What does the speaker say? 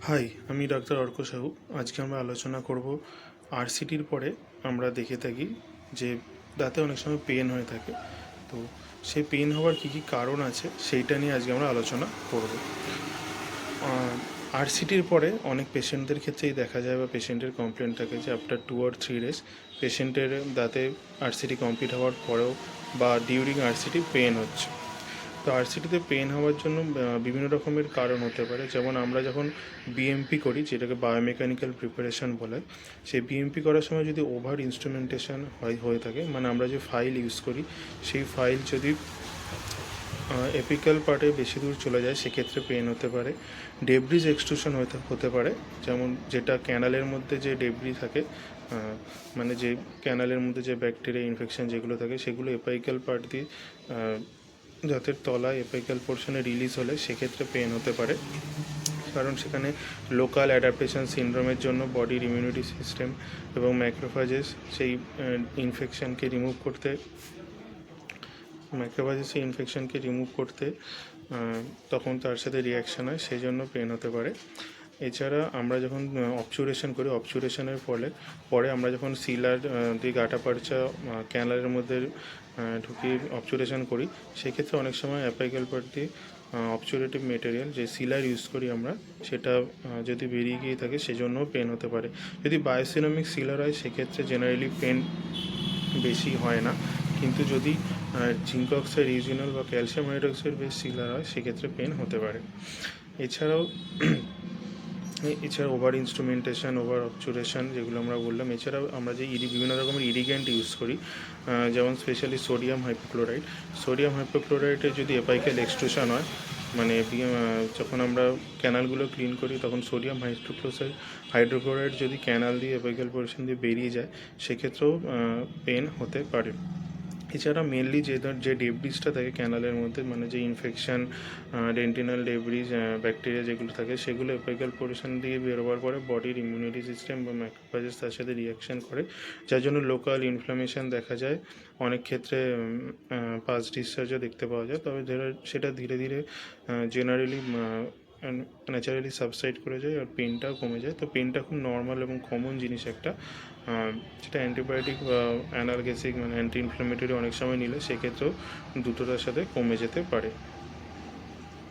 High, আমি doctor Arka Sahu. আজকে আমরা আলোচনা করব আরসিটির পরে আমরা দেখে থাকি যে দাঁতে অনেক সময় পেন হয়ে থাকে। তো সেই পেন হওয়ার কী কী কারণ আছে সেইটা নিয়ে আজকে আমরা আলোচনা করব। আরসিটির পরে অনেক পেশেন্টদের ক্ষেত্রেই দেখা যায় বা পেশেন্টের কমপ্লেন থাকে যে আফটার 2 or 3 days পেশেন্টের দাঁতে আরসিটি কমপ্লিট হওয়ার পরেও বা ডিউরিং আরসিটি পেন হচ্ছে। তো আরসিটিতে পেন হওয়ার জন্য বিভিন্ন রকমের কারণ হতে পারে। যেমন আমরা যখন বিএমপি করি, যেটাকে বায়োমেকানিক্যাল প্রিপারেশন বলে, সেই বিএমপি করার সময় যদি ওভার ইনস্ট্রুমেন্টেশন হয়ে থাকে, মানে আমরা যে ফাইল ইউজ করি সেই ফাইল যদি এপিক্যাল পার্টে বেশি দূর চলে যায়, সেক্ষেত্রে পেন হতে পারে। ডেব্রিজ এক্সট্রুশন হতে পারে, যেমন যেটা ক্যানালের মধ্যে যে ডেব্রি থাকে, মানে যে ক্যানালের মধ্যে যে ব্যাকটেরিয়া ইনফেকশন যেগুলো থাকে সেগুলো এপিক্যাল পার্ট দিয়ে দাঁতের তলায় এপিক্যাল পোর্শনে রিলিজ হলে সেক্ষেত্রে পেন হতে পারে। কারণ সেখানে লোকাল অ্যাডাপ্টেশন সিনড্রোমের জন্য বডির ইমিউনিটি সিস্টেম এবং ম্যাক্রোফেজেস সেই ইনফেকশনকে রিমুভ করতে তখন তার সাথে রিয়াকশান হয়, সেই জন্য পেন হতে পারে। এছাড়া আমরা যখন অবচুরেশন করি, অবচুরেশনের পরে আমরা যখন সিলার দিয়ে গাটা পারচা ক্যানালের মধ্যে ঢুকিয়ে অবচুরেশন করি, সেক্ষেত্রে অনেক সময় অ্যাপিক্যাল পার্ট দিয়ে অবচুরেটিভ মেটেরিয়াল যে সিলার ইউজ করি আমরা, সেটা যদি বেরিয়ে গিয়ে থাকে সেজন্যও পেন হতে পারে। যদি বায়োসিনোমিক সিলার হয় সেক্ষেত্রে জেনারেলি পেন বেশি হয় না, কিন্তু যদি জিঙ্ক অক্সাইড রিজিনাল বা ক্যালসিয়াম হাইড্রোক্সাইড বেস সিলার হয় সেক্ষেত্রে পেন হতে পারে। এছাড়াও ওভার ইনস্ট্রুমেন্টেশন, ওভার অবচুরেশন যেগুলো আমরা বললাম, এছাড়াও আমরা যে বিভিন্ন রকমের ইরিগেন্ট ইউজ করি, যেমন স্পেশালি সোডিয়াম হাইপোক্লোরাইডে যদি এপাইক্যাল এক্সট্রুশন হয়, মানে যখন আমরা ক্যানালগুলো ক্লিন করি তখন সোডিয়াম হাইড্রোক্লোরাইড যদি ক্যানাল দিয়ে এপাইক্যাল পোর্শন দিয়ে বেরিয়ে যায়, সেক্ষেত্রেও পেন হতে পারে। এছাড়া মেনলি যে ডেব্রিজটা থাকে ক্যানালের মধ্যে, মানে যে ইনফেকশান, ডেন্টিনাল ডেব্রিজ, ব্যাকটেরিয়া যেগুলো থাকে, সেগুলো এপিক্যাল পোর্শন দিয়ে বেরোবার পরে বডির ইমিউনিটি সিস্টেম বা ম্যাক্রোফেজেস তার সাথে রিয়াকশান করে, যার জন্য লোকাল ইনফ্লামেশন দেখা যায়। অনেক ক্ষেত্রে পাস ডিসচার্জও দেখতে পাওয়া যায়, তবে সেটা ধীরে ধীরে জেনারেলি ন্যাচারালি সাবসাইড করে যায় আর পেনটাও কমে যায়। তো পেনটা খুব নর্মাল এবং কমন জিনিস একটা, যেটা অ্যান্টিবায়োটিক বা অ্যানালগেসিক মানে অ্যান্টি ইনফ্লামেটরি অনেক সময় নিলে সেক্ষেত্রেও দ্রুততার সাথে কমে যেতে পারে।